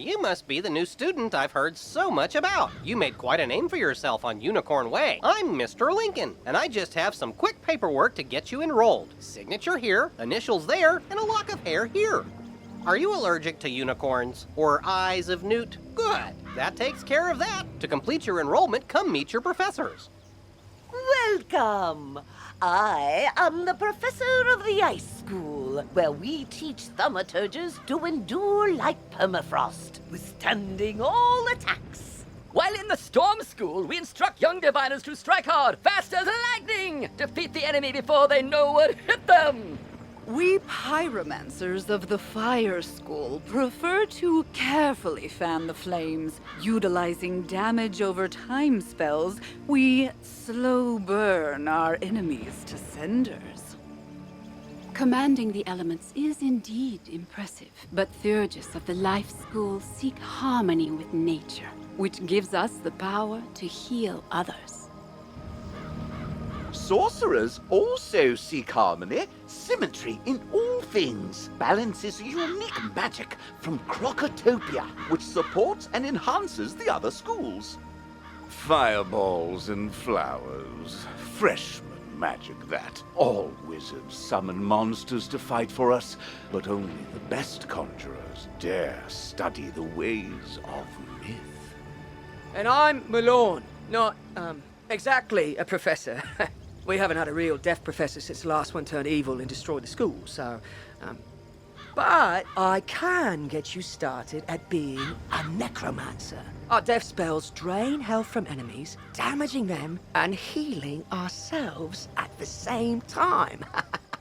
you must be the new student I've heard so much about. You made quite a name for yourself on Unicorn Way. I'm Mr. Lincoln, and I just have some quick paperwork to get you enrolled. Signature here, initials there, and a lock of hair here. Are you allergic to unicorns or eyes of newt? Good. That takes care of that. To complete your enrollment, come meet your professors. Welcome! I am the professor of the Ice School, where we teach thaumaturges to endure like permafrost, withstanding all attacks. While in the Storm School, we instruct young diviners to strike hard, fast as lightning, defeat the enemy before they know what hit them. We pyromancers of the Fire School prefer to carefully fan the flames. Utilizing damage over time spells, we slow burn our enemies to cinders. Commanding the elements is indeed impressive, but Theurgis of the Life School seek harmony with nature, which gives us the power to heal others. Sorcerers also seek harmony, symmetry in all things. Balance is unique magic from Crocotopia, which supports and enhances the other schools. Fireballs and flowers. Freshman magic, that. All wizards summon monsters to fight for us, but only the best conjurers dare study the ways of myth. And I'm Malone, not, exactly a professor. We haven't had a real deaf professor since the last one turned evil and destroyed the school, so, But I can get you started at being a necromancer. Our death spells drain health from enemies, damaging them and healing ourselves at the same time.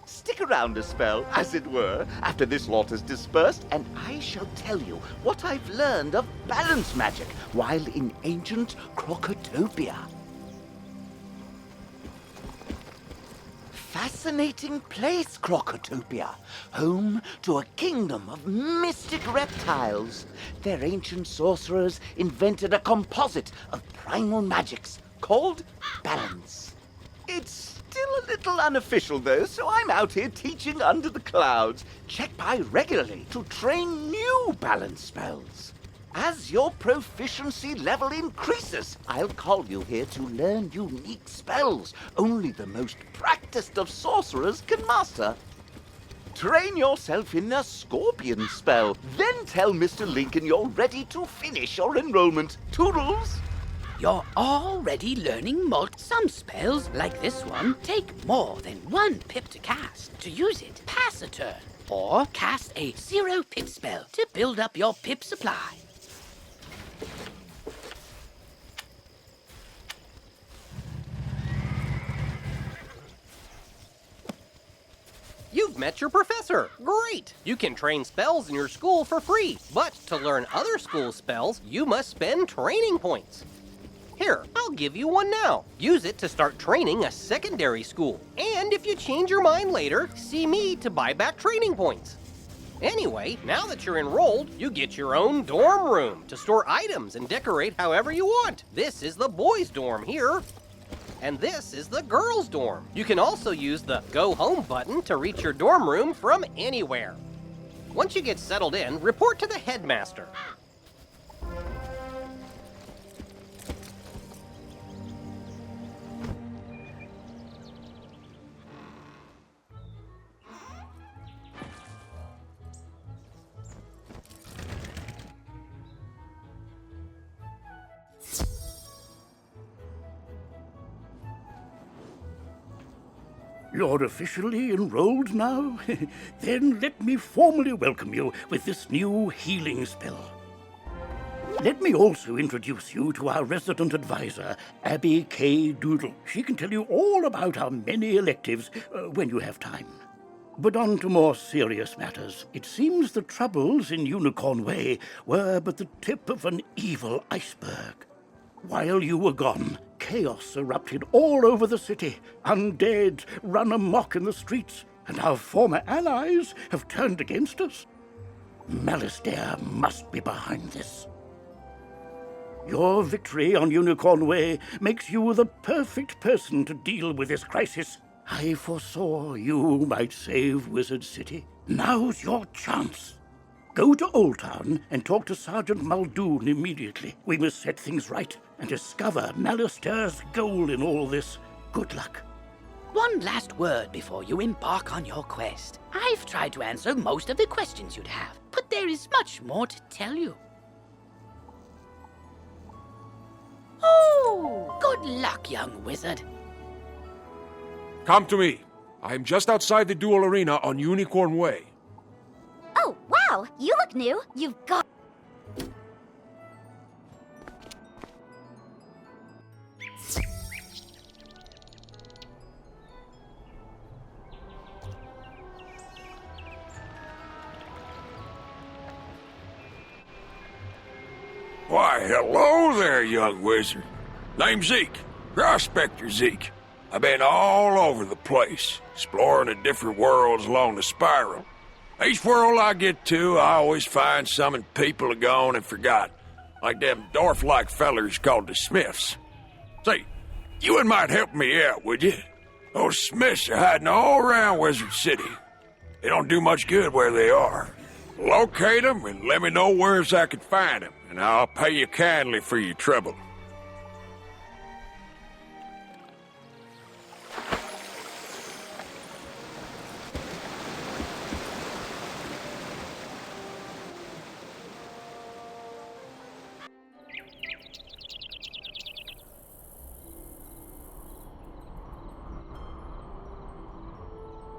Stick around a spell, as it were, after this lot is dispersed, and I shall tell you what I've learned of balance magic while in ancient Crocotopia. Fascinating place, Crocotopia, home to a kingdom of mystic reptiles. Their ancient sorcerers invented a composite of primal magics called balance. It's still a little unofficial, though, so I'm out here teaching under the clouds. Check by regularly to train new balance spells. As your proficiency level increases, I'll call you here to learn unique spells only the most practiced of sorcerers can master. Train yourself in a scorpion spell, then tell Mr. Lincoln you're ready to finish your enrollment. Toodles! You're already learning some spells, like this one, take more than 1 pip to cast. To use it, pass a turn. Or cast a 0 pip spell to build up your pip supply. You've met your professor. Great! You can train spells in your school for free, but to learn other school spells, you must spend training points. Here, I'll give you one now. Use it to start training a secondary school. And if you change your mind later, see me to buy back training points. Anyway, now that you're enrolled, you get your own dorm room to store items and decorate however you want. This is the boys' dorm here. And this is the girls' dorm. You can also use the Go Home button to reach your dorm room from anywhere. Once you get settled in, report to the headmaster. You're officially enrolled now? Then let me formally welcome you with this new healing spell. Let me also introduce you to our resident advisor, Abby K. Doodle. She can tell you all about our many electives when you have time. But on to more serious matters. It seems the troubles in Unicorn Way were but the tip of an evil iceberg. While you were gone, chaos erupted all over the city. Undead run amok in the streets, and our former allies have turned against us. Malastare must be behind this. Your victory on Unicorn Way makes you the perfect person to deal with this crisis. I foresaw you might save Wizard City. Now's your chance. Go to Old Town and talk to Sergeant Muldoon immediately. We must set things right and discover Malister's goal in all this. Good luck. One last word before you embark on your quest. I've tried to answer most of the questions you'd have, but there is much more to tell you. Oh! Good luck, young wizard. Come to me. I am just outside the duel arena on Unicorn Way. Oh, wow! You look new. You've got... Why, hello there, young wizard. Name's Zeke. Prospector Zeke. I've been all over the place, exploring the different worlds along the spiral. Each world I get to, I always find something people have gone and forgot. Like them dwarf-like fellers called the Smiths. Say, you might help me out, would you? Those Smiths are hiding all around Wizard City. They don't do much good where they are. Locate them and let me know where I can find them, and I'll pay you kindly for your trouble.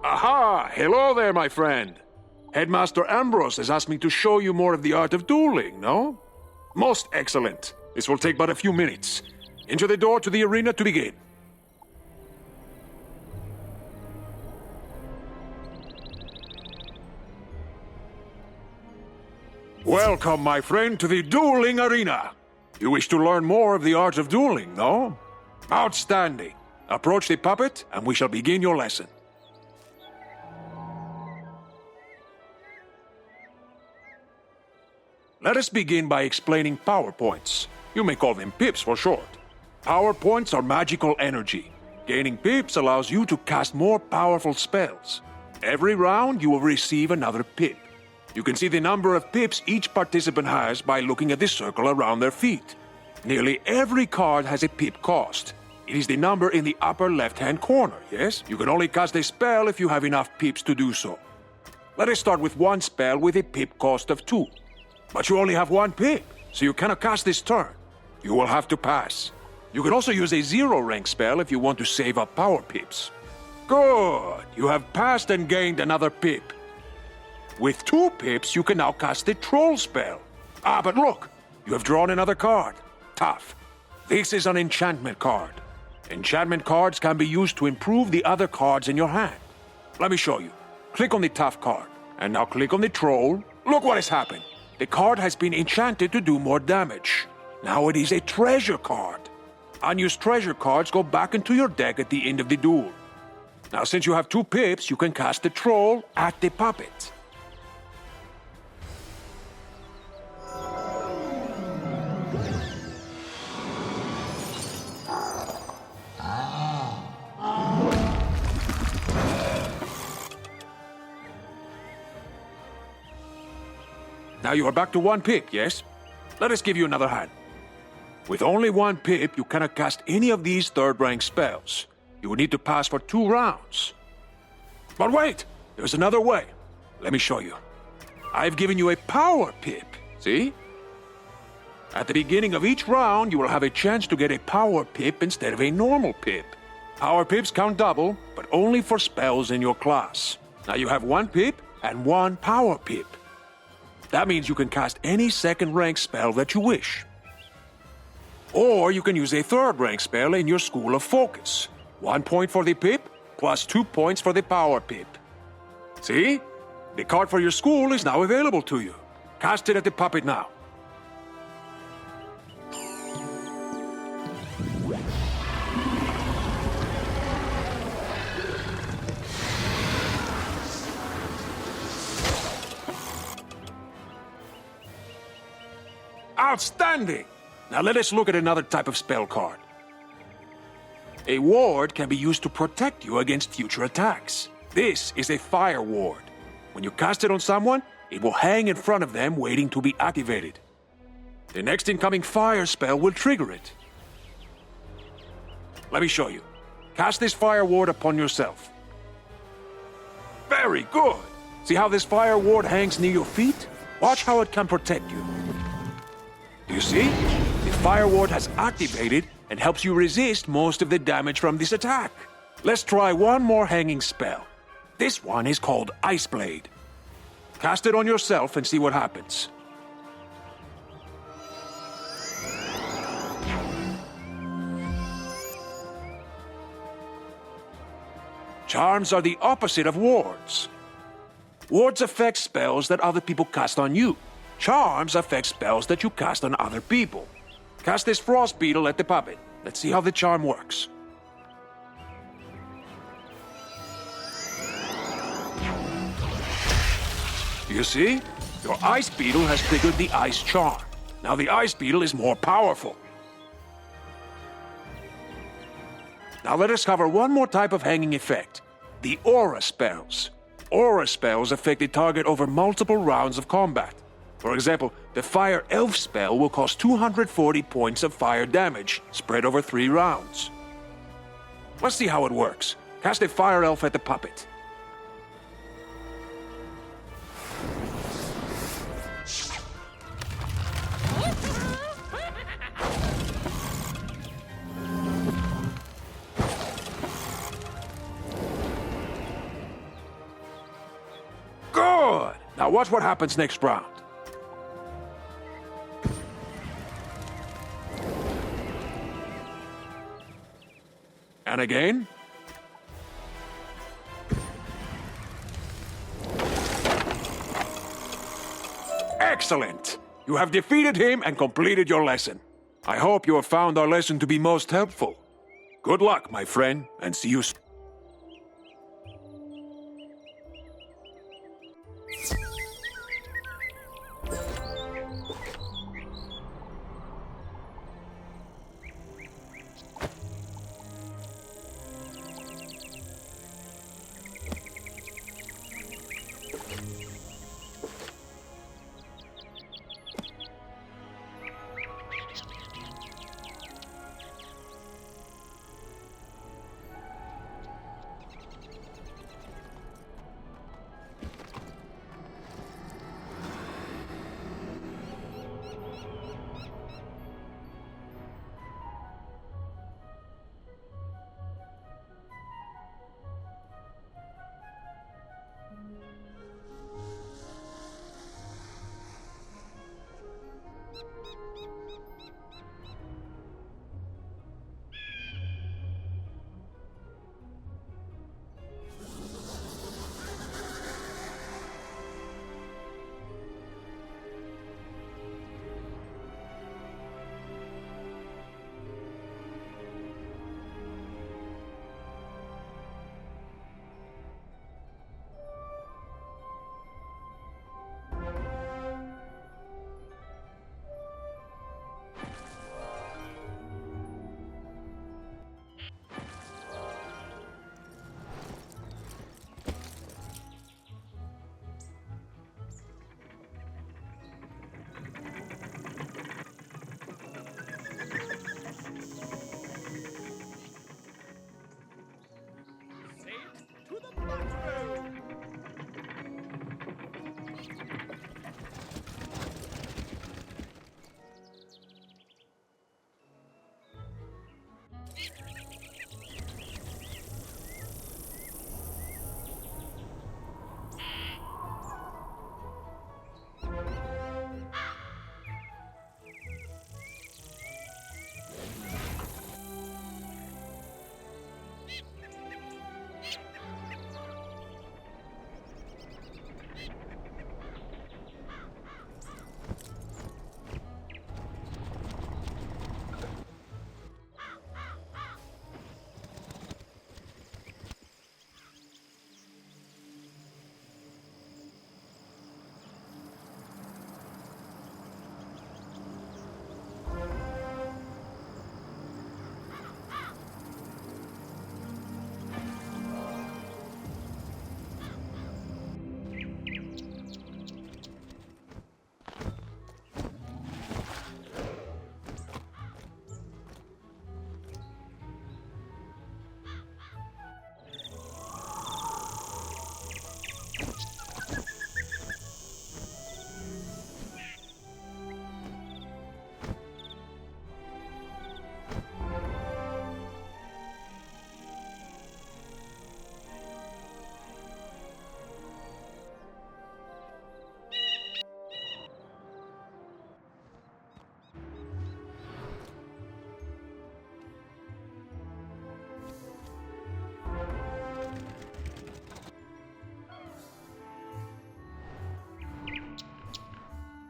Aha! Hello there, my friend. Headmaster Ambrose has asked me to show you more of the art of dueling, no? Most excellent. This will take but a few minutes. Enter the door to the arena to begin. Welcome, my friend, to the dueling arena. You wish to learn more of the art of dueling, no? Outstanding. Approach the puppet, and we shall begin your lesson. Let us begin by explaining power points. You may call them pips for short. Power points are magical energy. Gaining pips allows you to cast more powerful spells. Every round, you will receive another pip. You can see the number of pips each participant has by looking at the circle around their feet. Nearly every card has a pip cost. It is the number in the upper left-hand corner, yes? You can only cast a spell if you have enough pips to do so. Let us start with one spell with a pip cost of 2. But you only have 1 pip, so you cannot cast this turn. You will have to pass. You can also use a 0-rank spell if you want to save up power pips. Good! You have passed and gained another pip. With 2 pips, you can now cast the Troll spell. Ah, but look! You have drawn another card. Tough. This is an enchantment card. Enchantment cards can be used to improve the other cards in your hand. Let me show you. Click on the Tough card, and now click on the Troll. Look what has happened. The card has been enchanted to do more damage. Now it is a treasure card. Unused treasure cards go back into your deck at the end of the duel. Now since you have 2 pips, you can cast the Troll at the puppet. Now you are back to 1 pip, yes? Let us give you another hand. With only 1 pip, you cannot cast any of these 3rd-rank spells. You will need to pass for 2 rounds. But wait! There's another way. Let me show you. I've given you a power pip, see? At the beginning of each round, you will have a chance to get a power pip instead of a normal pip. Power pips count double, but only for spells in your class. Now you have 1 pip and 1 power pip. That means you can cast any 2nd-rank spell that you wish. Or you can use a 3rd-rank spell in your School of Focus. 1 point for the pip, plus 2 points for the power pip. See? The card for your school is now available to you. Cast it at the puppet now. Outstanding! Now let us look at another type of spell card. A ward can be used to protect you against future attacks. This is a fire ward. When you cast it on someone, It will hang in front of them waiting to be activated. The next incoming fire spell will trigger it. Let me show you. Cast this fire ward upon yourself. Very good! See how this fire ward hangs near your feet? Watch how it can protect you. Do you see? The fire ward has activated and helps you resist most of the damage from this attack. Let's try one more hanging spell. This one is called Ice Blade. Cast it on yourself and see what happens. Charms are the opposite of wards. Wards affect spells that other people cast on you. Charms affect spells that you cast on other people. Cast this frost beetle at the puppet. Let's see how the charm works. You see? Your ice beetle has triggered the ice charm. Now the ice beetle is more powerful. Now let us cover one more type of hanging effect. The aura spells. Aura spells affect the target over multiple rounds of combat. For example, the Fire Elf spell will cause 240 points of fire damage, spread over 3 rounds. Let's see how it works. Cast a Fire Elf at the puppet. Good! Now watch what happens next round. And again. Excellent! You have defeated him and completed your lesson. I hope you have found our lesson to be most helpful. Good luck, my friend, and see you soon.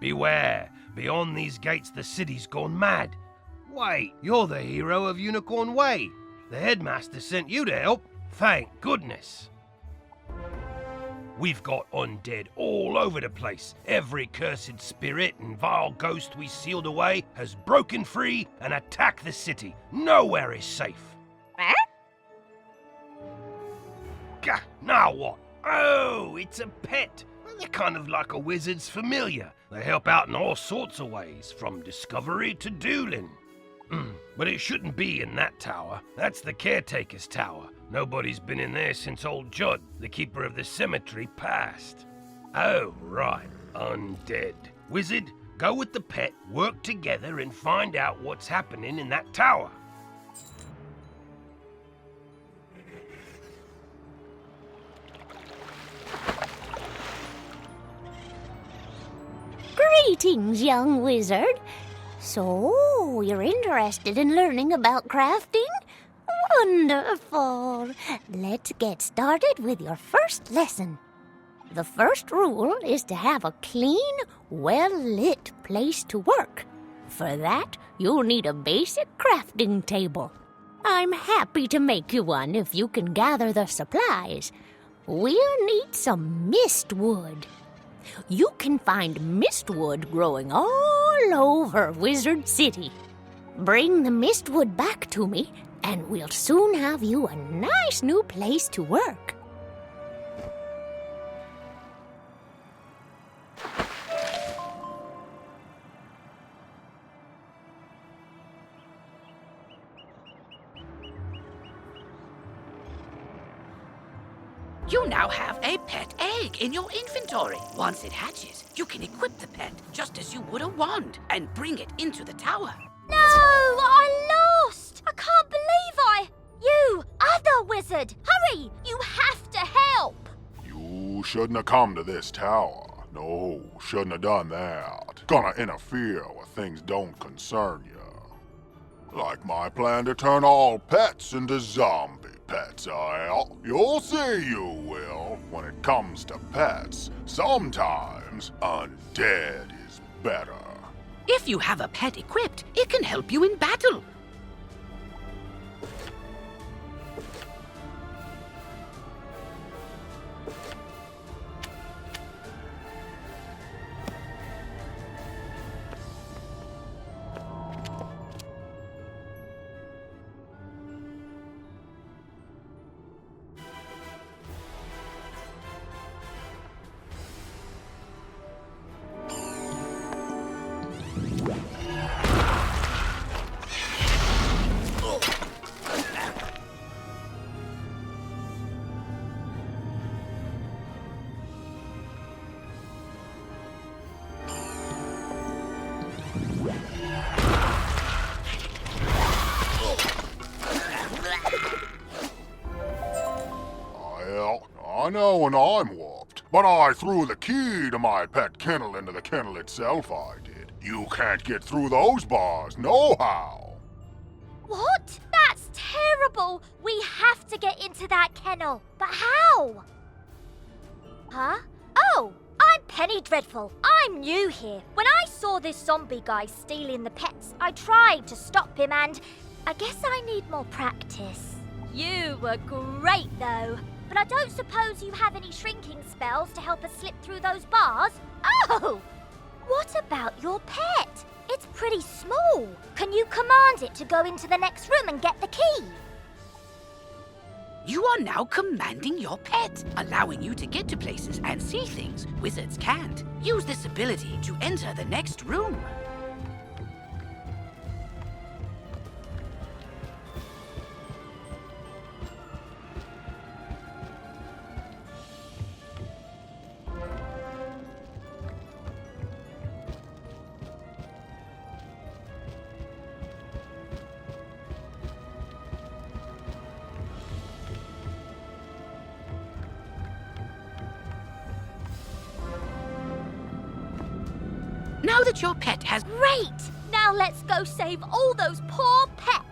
Beware, beyond these gates the city's gone mad. Wait, you're the hero of Unicorn Way. The headmaster sent you to help. Thank goodness. We've got undead all over the place. Every cursed spirit and vile ghost we sealed away has broken free and attacked the city. Nowhere is safe. Gah, now what? Oh, it's a pet. They're kind of like a wizard's familiar. They help out in all sorts of ways, from discovery to dueling. But it shouldn't be in that tower. That's the caretaker's tower. Nobody's been in there since old Judd, the keeper of the cemetery, passed. Oh, right. Undead. Wizard, go with the pet, work together, and find out what's happening in that tower. Greetings, young wizard. So, you're interested in learning about crafting? Wonderful. Let's get started with your first lesson. The first rule is to have a clean, well-lit place to work. For that, you'll need a basic crafting table. I'm happy to make you one if you can gather the supplies. We'll need some mistwood. You can find mistwood growing all over Wizard City. Bring the mistwood back to me, and we'll soon have you a nice new place to work. You now have a pet egg in your inventory. Once it hatches, you can equip the pet just as you would a wand and bring it into the tower. No, I lost! I can't believe You, other wizard, hurry! You have to help! You shouldn't have come to this tower. No, shouldn't have done that. Gonna interfere where things don't concern you. Like my plan to turn all pets into zombie pets, You'll see you will. When it comes to pets, sometimes undead is better. If you have a pet equipped, it can help you in battle. I know when I'm whooped, but I threw the key to my pet kennel into the kennel itself, I did. You can't get through those bars, nohow. What? That's terrible! We have to get into that kennel. But how? Huh? Oh, I'm Penny Dreadful. I'm new here. When I saw this zombie guy stealing the pets, I tried to stop him and I guess I need more practice. You were great though. But I don't suppose you have any shrinking spells to help us slip through those bars? Oh! What about your pet? It's pretty small. Can you command it to go into the next room and get the key? You are now commanding your pet, allowing you to get to places and see things wizards can't. Use this ability to enter the next room. Now that your pet has... Great! Now let's go save all those poor pets!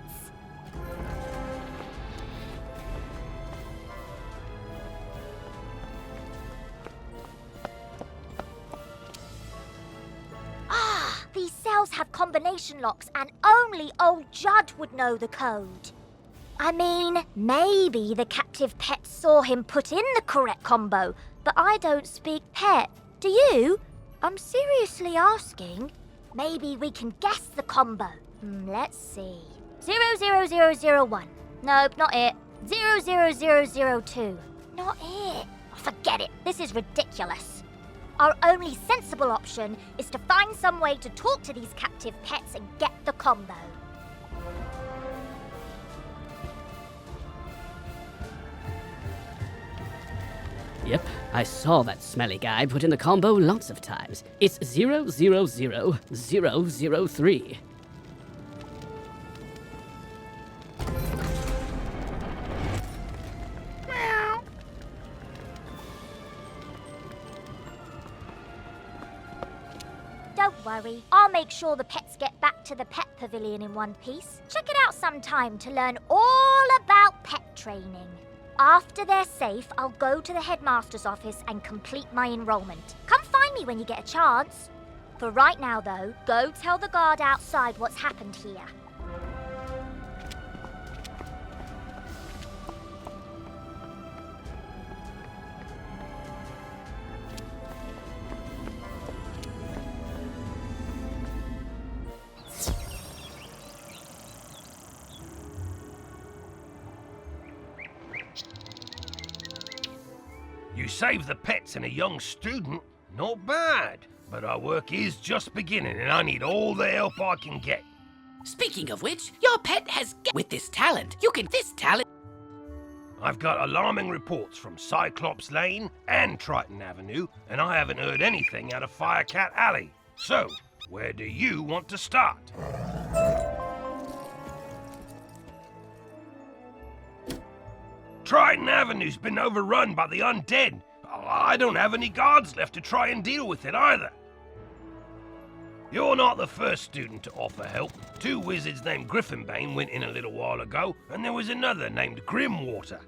spells have combination locks, and only old Judd would know the code. I mean, maybe the captive pet saw him put in the correct combo, but I don't speak pet. Do you? I'm seriously asking. Maybe we can guess the combo. Let's see. 00001. Nope, not it. 00002. Not it. Oh, forget it. This is ridiculous. Our only sensible option is to find some way to talk to these captive pets and get the combo. Yep, I saw that smelly guy put in the combo lots of times. It's 000003. Don't worry, I'll make sure the pets get back to the pet pavilion in one piece. Check it out sometime to learn all about pet training. After they're safe, I'll go to the headmaster's office and complete my enrollment. Come find me when you get a chance. For right now, though, go tell the guard outside what's happened here. You saved the pets and a young student. Not bad. But our work is just beginning and I need all the help I can get. Speaking of which, your pet has with this talent. This talent. I've got alarming reports from Cyclops Lane and Triton Avenue, and I haven't heard anything out of Firecat Alley. So, where do you want to start? Triton Avenue's been overrun by the undead. I don't have any guards left to try and deal with it either. You're not the first student to offer help. 2 wizards named Griffinbane went in a little while ago, and there was another named Grimwater.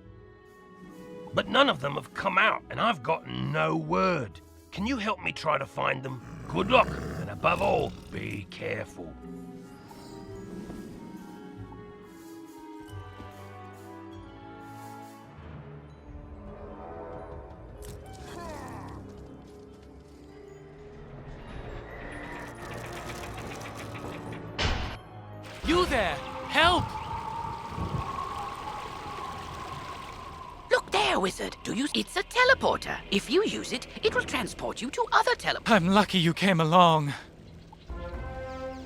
But none of them have come out, and I've gotten no word. Can you help me try to find them? Good luck, and above all, be careful. You there! Help! Look there, wizard. It's a teleporter. If you use it, it will transport you to other teleporters. I'm lucky you came along.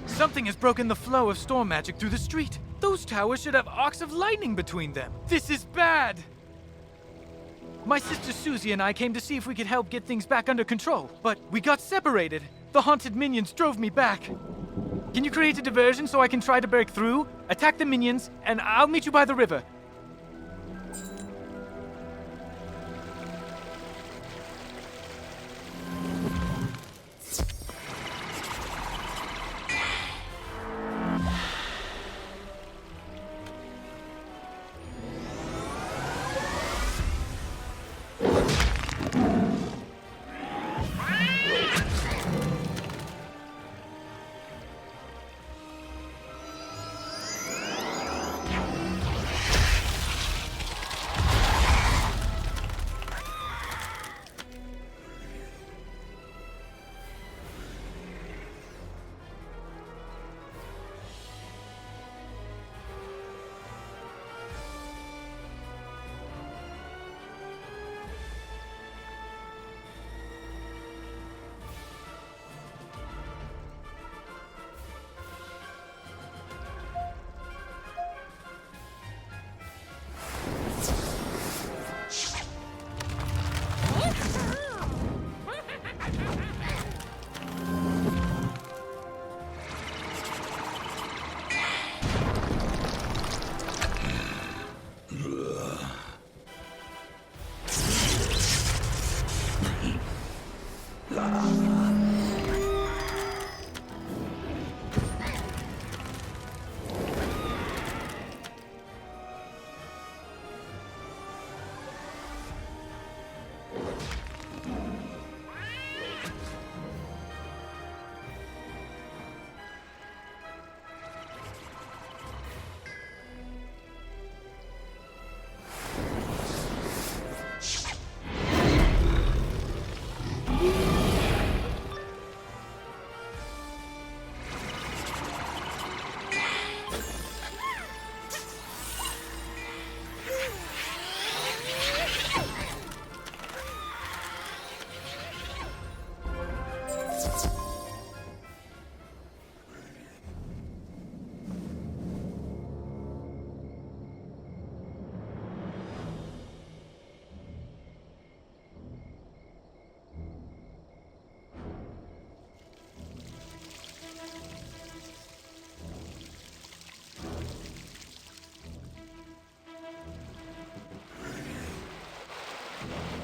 Something has broken the flow of storm magic through the street. Those towers should have arcs of lightning between them. This is bad! My sister Susie and I came to see if we could help get things back under control, but we got separated. The haunted minions drove me back. Can you create a diversion so I can try to break through, attack the minions, and I'll meet you by the river?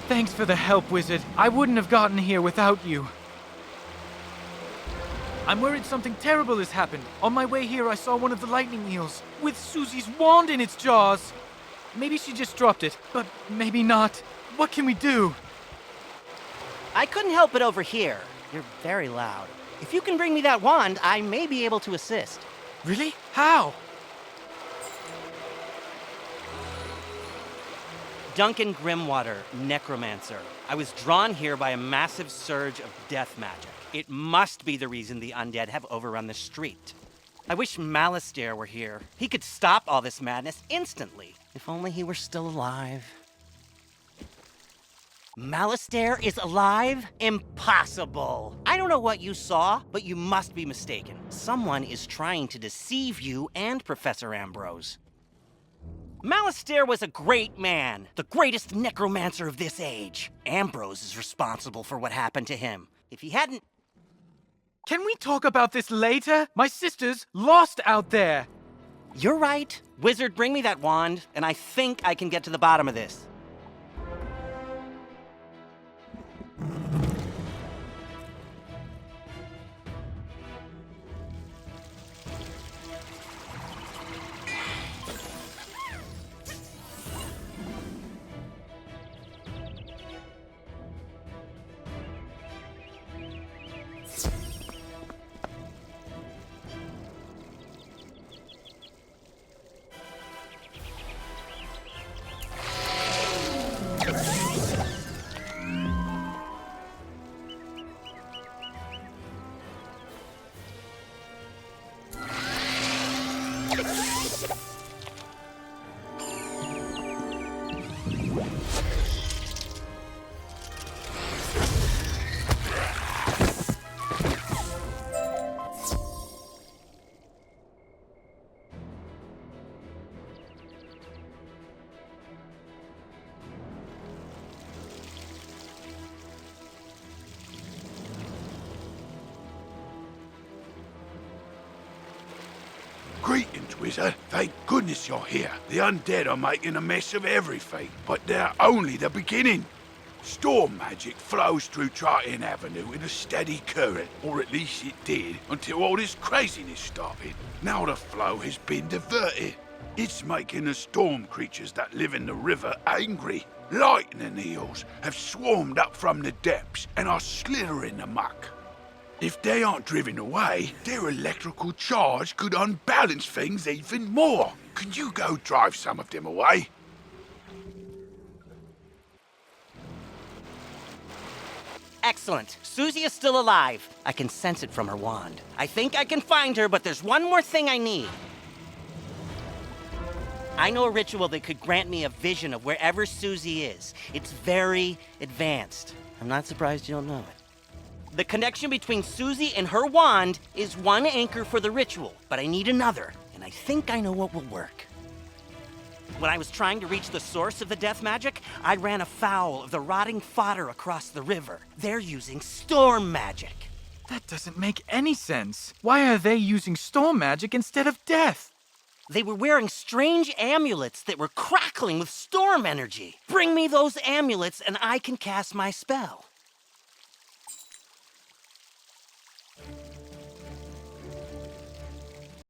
Thanks for the help, Wizard. I wouldn't have gotten here without you. I'm worried something terrible has happened. On my way here, I saw one of the lightning eels with Susie's wand in its jaws. Maybe she just dropped it, but maybe not. What can we do? I couldn't help it over here. You're very loud. If you can bring me that wand, I may be able to assist. Really? How? Duncan Grimwater, necromancer. I was drawn here by a massive surge of death magic. It must be the reason the undead have overrun the street. I wish Malastare were here. He could stop all this madness instantly. If only he were still alive. Malastare is alive? Impossible! I don't know what you saw, but you must be mistaken. Someone is trying to deceive you and Professor Ambrose. Malastare was a great man, the greatest necromancer of this age. Ambrose is responsible for what happened to him. If he hadn't... Can we talk about this later? My sister's lost out there. You're right. Wizard, bring me that wand, and I think I can get to the bottom of this. Greetings, Wizard. Thank goodness you're here. The undead are making a mess of everything, but they're only the beginning. Storm magic flows through Triton Avenue in a steady current, or at least it did, until all this craziness started. Now the flow has been diverted. It's making the storm creatures that live in the river angry. Lightning eels have swarmed up from the depths and are slithering amok. If they aren't driven away, their electrical charge could unbalance things even more. Can you go drive some of them away? Excellent. Susie is still alive. I can sense it from her wand. I think I can find her, but there's one more thing I need. I know a ritual that could grant me a vision of wherever Susie is. It's very advanced. I'm not surprised you don't know it. The connection between Susie and her wand is one anchor for the ritual, but I need another, and I think I know what will work. When I was trying to reach the source of the death magic, I ran afoul of the rotting fodder across the river. They're using storm magic. That doesn't make any sense. Why are they using storm magic instead of death? They were wearing strange amulets that were crackling with storm energy. Bring me those amulets and I can cast my spell.